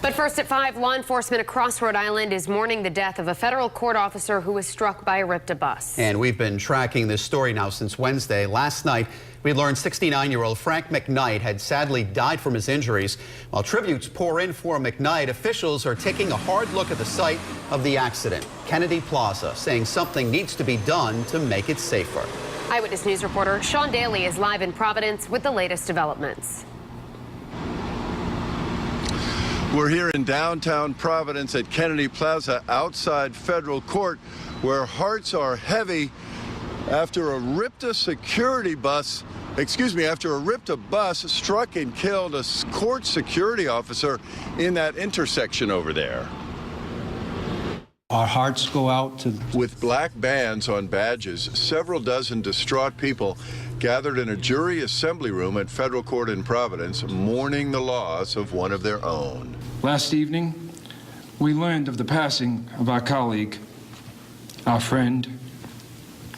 But first at 5, law enforcement across Rhode Island is mourning the death of a federal court officer who was struck by a RIPTA bus. And we've been tracking this story now since Wednesday. Last night, we learned 69-year-old Frank McKnight had sadly died from his injuries. While tributes pour in for McKnight, officials are taking a hard look at the site of the accident, Kennedy Plaza, saying something needs to be done to make it safer. Eyewitness News reporter Sean Daly is live in Providence with the latest developments. We're here in downtown Providence at Kennedy Plaza outside federal court, where hearts are heavy after a RIPTA bus struck and killed a court security officer in that intersection over there. Our hearts go out to... With black bands on badges, several dozen distraught people gathered in a jury assembly room at federal court in Providence, mourning the loss of one of their own. Last evening, we learned of the passing of our colleague, our friend,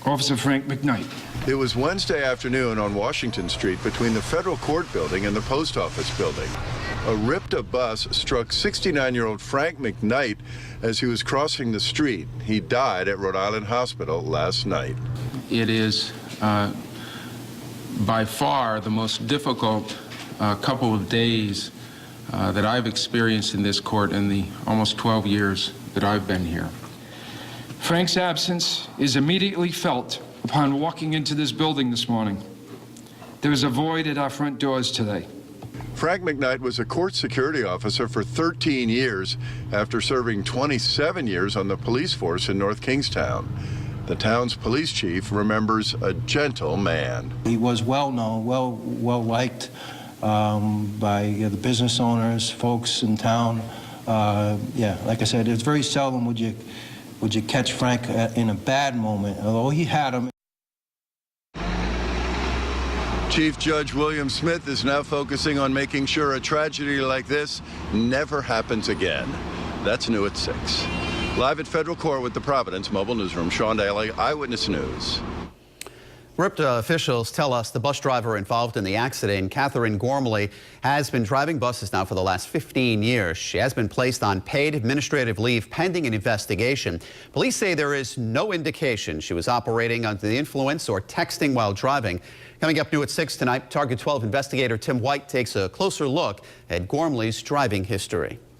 Officer Frank McKnight. It was Wednesday afternoon on Washington Street between the federal court building and the post office building. A RIPTA bus struck 69-year-old Frank McKnight as he was crossing the street. He died at Rhode Island Hospital last night. It is by far the most difficult couple of days that I've experienced in this court in the almost 12 years that I've been here. Frank's absence is immediately felt upon walking into this building this morning. There is a void at our front doors today. Frank McKnight was a court security officer for 13 years after serving 27 years on the police force in North Kingstown. The town's police chief remembers a gentle man. He was well known, well liked by the business owners, folks in town. Yeah, like I said, it's very seldom would you catch Frank in a bad moment, although he had them. Chief Judge William Smith is now focusing on making sure a tragedy like this never happens again. That's new at 6. Live at federal court with the Providence Mobile Newsroom, Sean Daly, Eyewitness News. RIPTA officials tell us the bus driver involved in the accident, Catherine Gormley, has been driving buses now for the last 15 years. She has been placed on paid administrative leave pending an investigation. Police say there is no indication she was operating under the influence or texting while driving. Coming up new at 6 tonight, Target 12 investigator Tim White takes a closer look at Gormley's driving history.